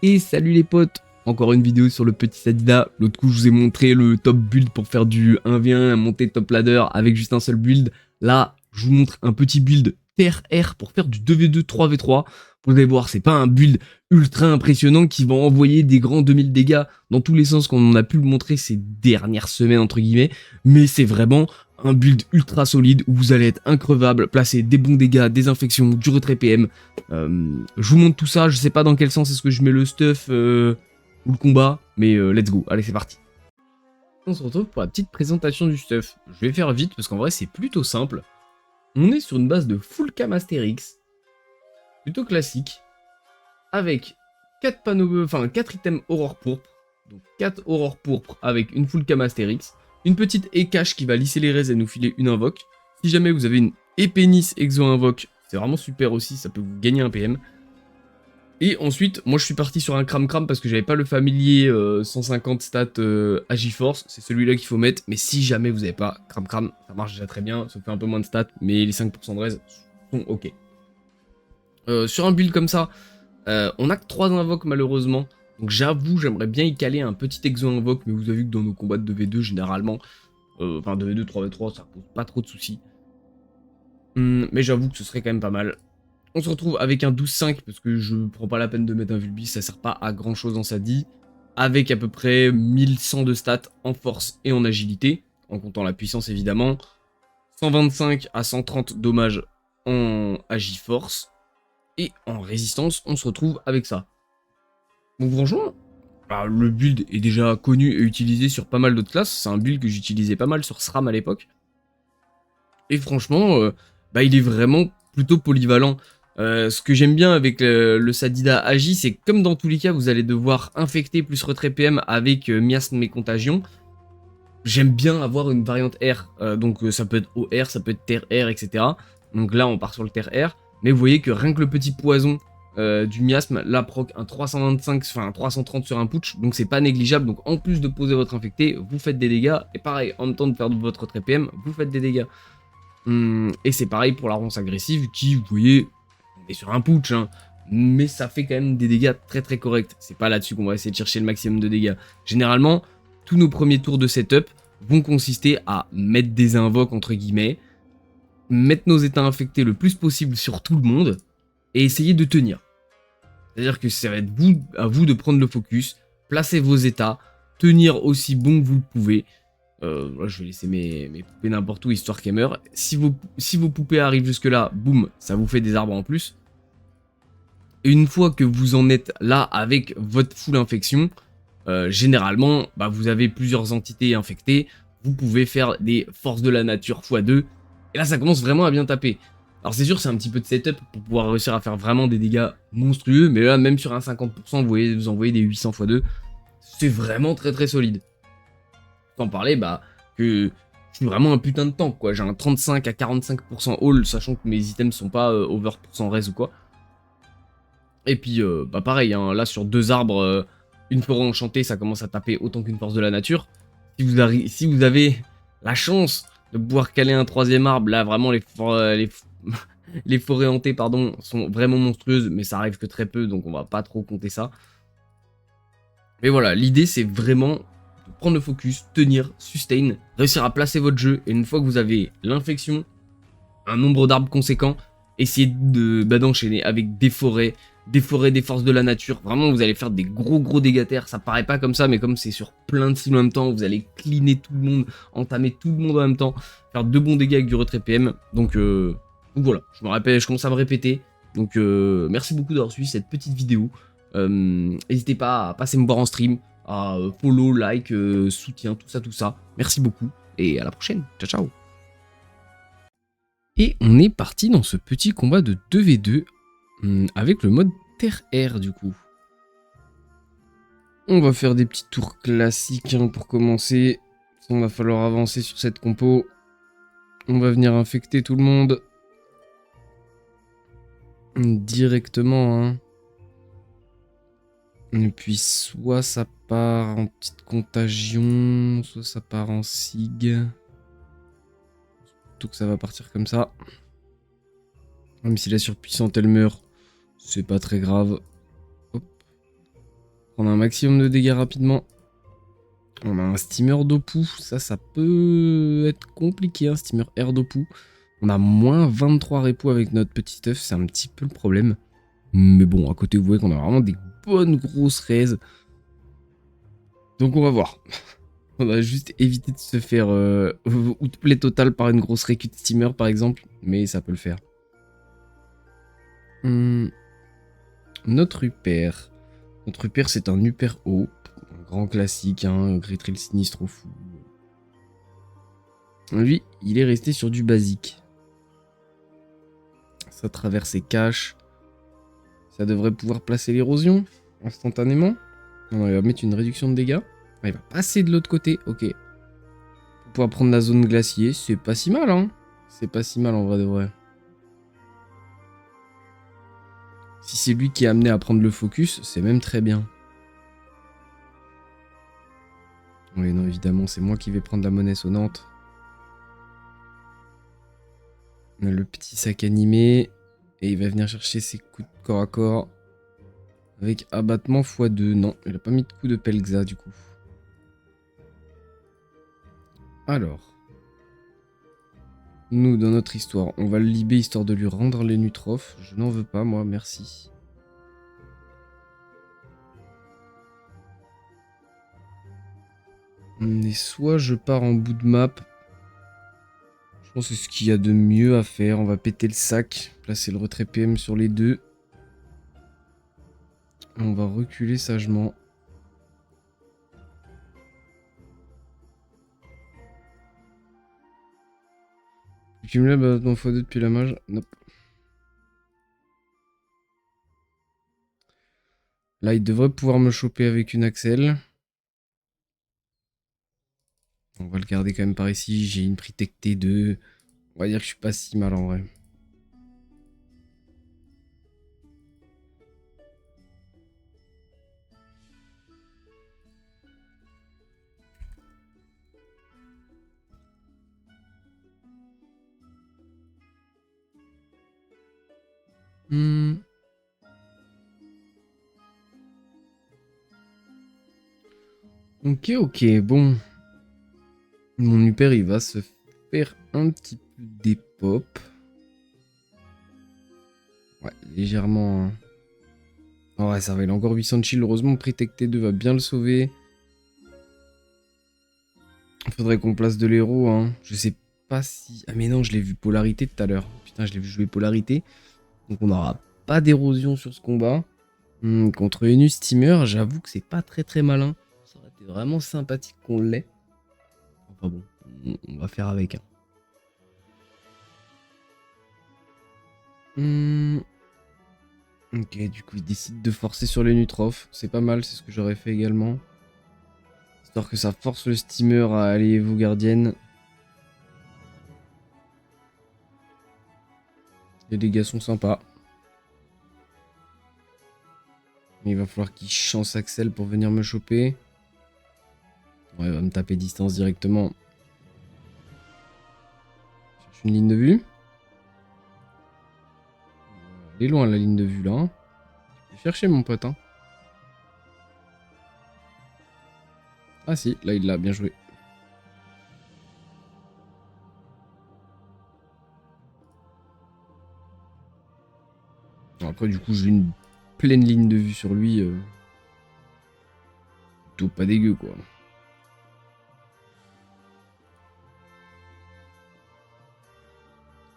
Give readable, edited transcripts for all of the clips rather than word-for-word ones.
Et salut les potes, encore une vidéo sur le petit Sadida. L'autre coup je vous ai montré le top build pour faire du 1v1, monter top ladder avec juste un seul build. Là je vous montre un petit build terre air pour faire du 2v2, 3v3. Vous allez voir, c'est pas un build ultra impressionnant qui va envoyer des grands 2000 dégâts dans tous les sens qu'on a pu le montrer ces dernières semaines entre guillemets. Mais c'est vraiment un build ultra solide où vous allez être increvable, placer des bons dégâts, des infections, du retrait PM. Je vous montre tout ça, je sais pas dans quel sens est-ce que je mets le stuff ou le combat, mais let's go, allez c'est parti. On se retrouve pour la petite présentation du stuff. Je vais faire vite parce qu'en vrai c'est plutôt simple. On est sur une base de full cam Astérix, plutôt classique, avec 4 panneaux, enfin 4 items aurore pourpre, donc 4 aurores pourpres avec une full cam Astérix, une petite E-cache qui va lisser les raises et nous filer une invoque. Si jamais vous avez une épénis exo invoque, c'est vraiment super aussi, ça peut vous gagner un PM. Et ensuite, moi je suis parti sur un cram-cram parce que j'avais pas le familier 150 stats Agiforce, c'est celui-là qu'il faut mettre, mais si jamais vous avez pas cram-cram, ça marche déjà très bien, ça fait un peu moins de stats, mais les 5% de raise sont ok. Sur un build comme ça, on a que 3 invoques malheureusement, donc j'avoue j'aimerais bien y caler un petit exo invoque, mais vous avez vu que dans nos combats de 2v2 généralement, enfin 2v2, 3v3 ça pose pas trop de soucis. Mais j'avoue que ce serait quand même pas mal. On se retrouve avec un 12-5 parce que je prends pas la peine de mettre un Vulbis, ça sert pas à grand chose dans sa die. Avec à peu près 1100 de stats en force et en agilité, en comptant la puissance évidemment. 125 à 130 dommages en Agiforce. Et en résistance, on se retrouve avec ça. Donc franchement, le build est déjà connu et utilisé sur pas mal d'autres classes. C'est un build que j'utilisais pas mal sur SRAM à l'époque. Et franchement, il est vraiment plutôt polyvalent. Ce que j'aime bien avec le Sadida Agi, c'est que comme dans tous les cas, vous allez devoir infecter plus retrait PM avec miasme et contagion. J'aime bien avoir une variante R, donc ça peut être OR, ça peut être terre R, etc. Donc là, on part sur le terre R. Mais vous voyez que rien que le petit poison du miasme, là, proc un 325, enfin un 330 sur un putsch, donc c'est pas négligeable. Donc en plus de poser votre infecté, vous faites des dégâts. Et pareil, en même temps de faire votre retrait PM, vous faites des dégâts. Et c'est pareil pour la ronce agressive qui, vous voyez, on est sur un putsch, hein, mais ça fait quand même des dégâts très très corrects. C'est pas là-dessus qu'on va essayer de chercher le maximum de dégâts. Généralement, tous nos premiers tours de setup vont consister à mettre des invoques entre guillemets, mettre nos états infectés le plus possible sur tout le monde, et essayer de tenir. C'est-à-dire que ça va être à vous de prendre le focus, placer vos états, tenir aussi bon que vous le pouvez. Là, je vais laisser mes poupées n'importe où, histoire qu'elles meurent. Si vos poupées arrivent jusque là, boum, ça vous fait des arbres en plus. Et une fois que vous en êtes là avec votre full infection, généralement, vous avez plusieurs entités infectées. Vous pouvez faire des forces de la nature x2. Et là, ça commence vraiment à bien taper. Alors c'est sûr, c'est un petit peu de setup pour pouvoir réussir à faire vraiment des dégâts monstrueux. Mais là, même sur un 50%, vous envoyez des 800 x2. C'est vraiment très très solide. Sans parler, que je suis vraiment un putain de tank, quoi. J'ai un 35 à 45% haul, sachant que mes items sont pas over % res ou quoi. Et puis, pareil, hein, là, sur 2 arbres, une forêt enchantée, ça commence à taper autant qu'une force de la nature. Si vous avez la chance de pouvoir caler un 3e arbre, là, vraiment, les forêts hantées, pardon, sont vraiment monstrueuses, mais ça arrive que très peu, donc on va pas trop compter ça. Mais voilà, l'idée, c'est vraiment de prendre le focus, tenir, sustain, réussir à placer votre jeu, et une fois que vous avez l'infection, un nombre d'arbres conséquent, essayez d'enchaîner avec des forêts, des forces de la nature. Vraiment, vous allez faire des gros dégâts terre. Ça paraît pas comme ça, mais comme c'est sur plein de cibles en même temps, vous allez cleaner tout le monde, entamer tout le monde en même temps, faire de bons dégâts avec du retrait PM. Donc voilà, je commence à me répéter. Donc merci beaucoup d'avoir suivi cette petite vidéo. N'hésitez pas à passer me voir en stream, à follow, like, soutien, tout ça. Merci beaucoup et à la prochaine. Ciao, ciao. Et on est parti dans ce petit combat de 2v2 avec le mode terre-air du coup. On va faire des petits tours classiques pour commencer. Il va falloir avancer sur cette compo. On va venir infecter tout le monde. Directement. Hein. Et puis soit ça part en petite contagion, soit ça part en sig. Surtout que ça va partir comme ça. Même si la surpuissante elle meurt, c'est pas très grave. Hop. prendre un maximum de dégâts rapidement. On a un steamer Dopu. Ça peut être compliqué, un steamer air Dopu. On a moins 23 repos avec notre petit stuff. C'est un petit peu le problème. Mais bon, à côté, vous voyez qu'on a vraiment des bonnes grosses raises. Donc on va voir. On va juste éviter de se faire outplay total par une grosse récu de steamer par exemple. Mais ça peut le faire. Notre Uper. Notre Uper c'est un Uper haut. Un grand classique, hein. Gritril sinistre au fou. Lui, il est resté sur du basique. Ça traverse et cache. Ça devrait pouvoir placer l'érosion instantanément. Non, il va mettre une réduction de dégâts. Ah, il va passer de l'autre côté, ok. Pour pouvoir prendre la zone glacier, c'est pas si mal, hein. C'est pas si mal en vrai de vrai. Si c'est lui qui est amené à prendre le focus, c'est même très bien. Oui, non, évidemment, c'est moi qui vais prendre la monnaie sonnante. On a le petit sac animé. Et il va venir chercher ses coups de corps à corps. Avec abattement x2. Non, il a pas mis de coup de Pelxa du coup. Alors. Nous, dans notre histoire, on va le libérer histoire de lui rendre les nutrophes. Je n'en veux pas, moi, merci. Et soit je pars en bout de map. Je pense que c'est ce qu'il y a de mieux à faire. On va péter le sac, placer le retrait PM sur les deux. On va reculer sagement. Cumuler abattement x2 depuis la mage. Nope. Là, il devrait pouvoir me choper avec une Axel. On va le garder quand même par ici. J'ai une Protect T2. On va dire que je suis pas si mal en vrai. Ok, ok, bon. Mon Uper, il va se faire un petit peu des pop. Ouais, légèrement. Hein. Oh ouais, ça va, il a encore 800 de shield. Heureusement, Protect T2 va bien le sauver. Faudrait qu'on place de l'héros, hein. Je sais pas si... Ah mais non, je l'ai vu polarité tout à l'heure. Putain, je l'ai vu jouer polarité. Donc on n'aura pas d'érosion sur ce combat. Contre une steamer, j'avoue que c'est pas très très malin. Ça aurait été vraiment sympathique qu'on l'ait. Enfin bon, on va faire avec. Hein. Ok, du coup il décide de forcer sur les nutrophes. C'est pas mal, c'est ce que j'aurais fait également. Histoire que ça force le steamer à aller vous gardienne. Les dégâts sont sympas. Mais il va falloir qu'il chance Axel pour venir me choper. Ouais, il va me taper distance directement. Je cherche une ligne de vue. Elle est loin la ligne de vue là. Je vais chercher mon pote. Hein. Ah si, là il l'a bien joué. Après du coup j'ai une pleine ligne de vue sur lui. Plutôt pas dégueu quoi.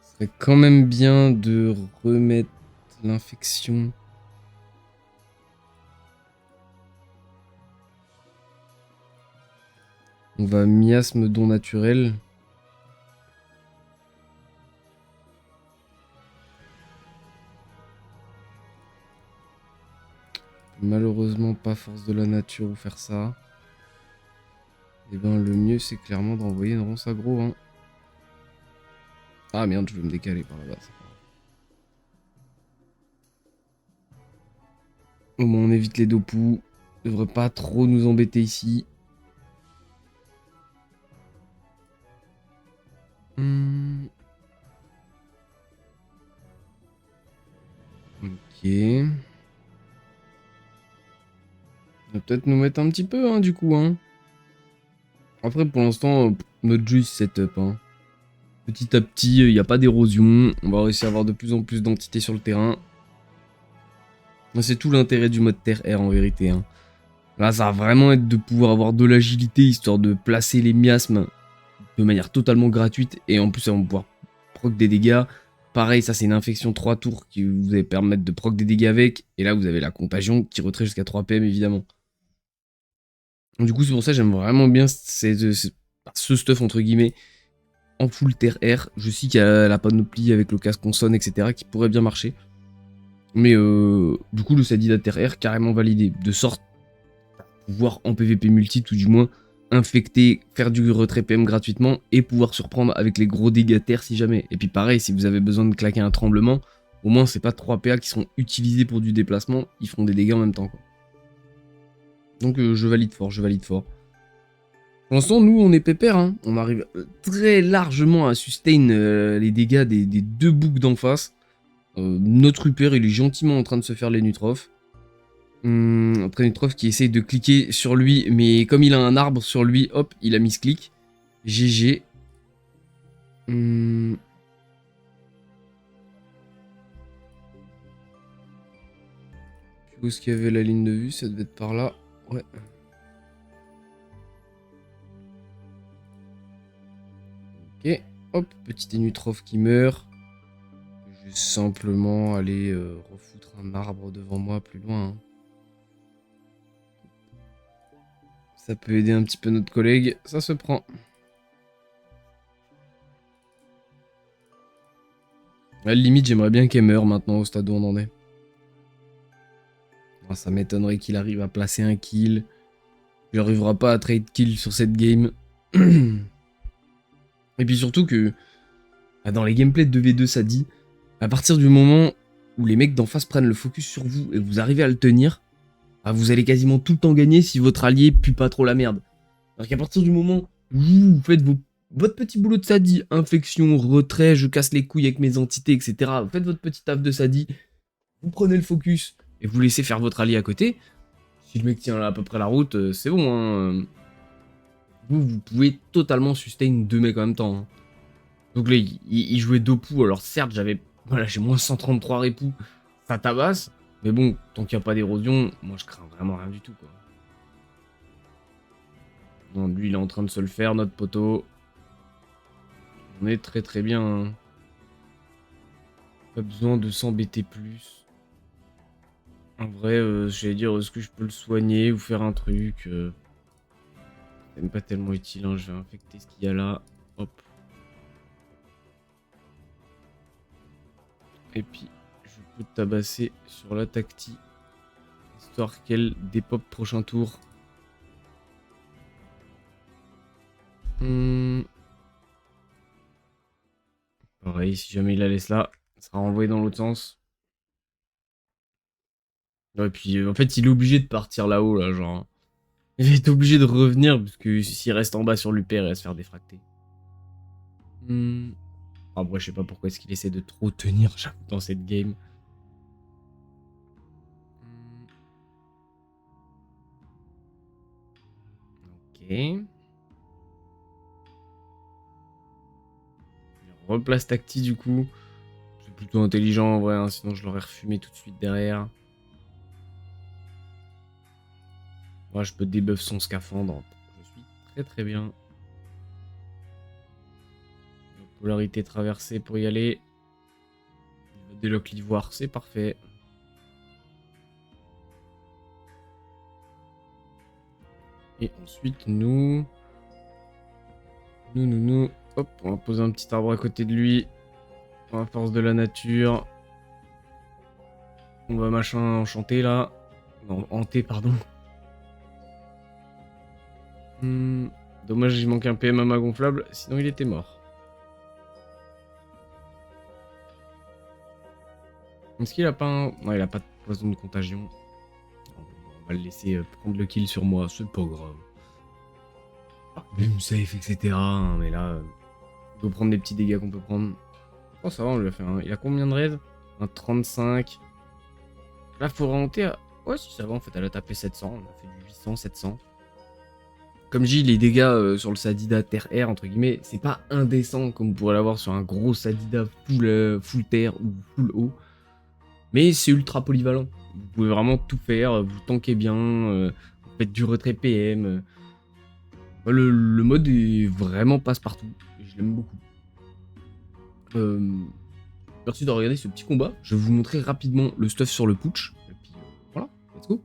Ce serait quand même bien de remettre l'infection. On va miasme don naturel. Malheureusement pas force de la nature ou faire ça. Et ben le mieux c'est clairement d'envoyer une ronce aggro. Hein. Ah merde, je vais me décaler par là-bas. Au moins on évite les dopous. Devrait pas trop nous embêter ici. Ok. Notre peut-être nous mettre un petit peu, hein, du coup, hein. Après, pour l'instant, notre jeu, il se setup, hein. Petit à petit, il n'y a pas d'érosion. On va réussir à avoir de plus en plus d'entités sur le terrain. C'est tout l'intérêt du mode terre-air, en vérité, hein. Là, ça va vraiment être de pouvoir avoir de l'agilité, histoire de placer les miasmes de manière totalement gratuite. Et en plus, on va pouvoir proc des dégâts. Pareil, ça c'est une infection 3 tours qui vous allez permettre de proc des dégâts avec. Et là, vous avez la contagion qui retrait jusqu'à 3 PM, évidemment. Du coup, c'est pour ça que j'aime vraiment bien ce stuff, entre guillemets, en full terre-air. Je sais qu'il y a la panoplie avec le casque consonne, etc. qui pourrait bien marcher. Mais du coup, le Sadida terre-air, carrément validé. De sorte pouvoir en PVP multi, tout du moins, infecter, faire du retrait PM gratuitement et pouvoir surprendre avec les gros dégâts terre si jamais. Et puis pareil, si vous avez besoin de claquer un tremblement, au moins c'est pas 3 PA qui seront utilisés pour du déplacement, ils feront des dégâts en même temps, quoi. Donc je valide fort, je valide fort. Pour l'instant, nous on est pépère, hein. On arrive très largement à sustain les dégâts des 2 boucs d'en face. Notre Rupert il est gentiment en train de se faire les Nutrophes. Après Nutroph qui essaye de cliquer sur lui, mais comme il a un arbre sur lui, hop, il a mis ce clic. GG. Je sais où est-ce qu'il y avait la ligne de vue, ça devait être par là. Ouais. Ok, hop, petit Nutroph qui meurt. Je vais simplement aller refoutre un arbre devant moi plus loin, hein. Ça peut aider un petit peu notre collègue, ça se prend. À la limite, j'aimerais bien qu'elle meure maintenant au stade où on en est. Oh, ça m'étonnerait qu'il arrive à placer un kill. Il n'arrivera pas à trade kill sur cette game. Et puis surtout que dans les gameplays de 2v2, ça dit, à partir du moment où les mecs d'en face prennent le focus sur vous et vous arrivez à le tenir, vous allez quasiment tout le temps gagner si votre allié pue pas trop la merde. Alors qu'à partir du moment où vous faites votre petit boulot de sadi, infection, retrait, je casse les couilles avec mes entités, etc. Vous faites votre petit taf de sadi, vous prenez le focus et vous laissez faire votre allié à côté. Si le mec tient à peu près la route, c'est bon, hein. Vous pouvez totalement sustain 2 mecs en même temps, hein. Donc là, il jouait Dopu, alors certes, j'ai moins 133 répous, ça tabasse, mais bon, tant qu'il n'y a pas d'érosion, moi je crains vraiment rien du tout, quoi. Non, lui, il est en train de se le faire, notre poteau. On est très très bien, hein. Pas besoin de s'embêter plus. En vrai, j'allais dire, est-ce que je peux le soigner ou faire un truc c'est même pas tellement utile, hein. Je vais infecter ce qu'il y a là. Hop. Et puis, je peux tabasser sur la tacti. Histoire qu'elle dépop prochain tour. Pareil, si jamais il la laisse là, ça sera renvoyé dans l'autre sens. Ouais, et puis en fait, il est obligé de partir là-haut, là, genre. Il est obligé de revenir, parce que s'il reste en bas sur l'UPR, il va se faire défracter. Après, je sais pas pourquoi est-ce qu'il essaie de trop tenir, j'avoue, dans cette game. Ok. Il replace Tacti, du coup. C'est plutôt intelligent, en vrai, hein, sinon je l'aurais refumé tout de suite derrière. Moi, je peux debuff son scaphandre. Je suis très très bien. Polarité traversée pour y aller. Il va déloc l'ivoire, c'est parfait. Et ensuite, nous... Hop, on va poser un petit arbre à côté de lui. À la force de la nature. On va machin enchanter là. Non, hanter, pardon. Dommage, il manque un PM à ma gonflable, sinon il était mort. Est-ce qu'il a pas un... Non, il a pas de poison de contagion. On va le laisser prendre le kill sur moi, c'est pas grave. Boom safe, etc. Hein, mais là, il faut prendre les petits dégâts qu'on peut prendre. Oh, ça va, on lui a fait un... Il a combien de raids? Un 35. Là, faut remonter à... Ouais, si ça va, en fait, elle a tapé 700, on a fait du 800, 700. Comme je dis, les dégâts sur le Sadida Terre Air, entre guillemets, c'est pas indécent comme vous pourrez l'avoir sur un gros Sadida full terre ou full eau. Mais c'est ultra polyvalent. Vous pouvez vraiment tout faire, vous tankez bien, vous faites du retrait PM. Le mode est vraiment passe-partout. Et je l'aime beaucoup. Merci de regarder ce petit combat. Je vais vous montrer rapidement le stuff sur le putsch. Et puis voilà, let's go.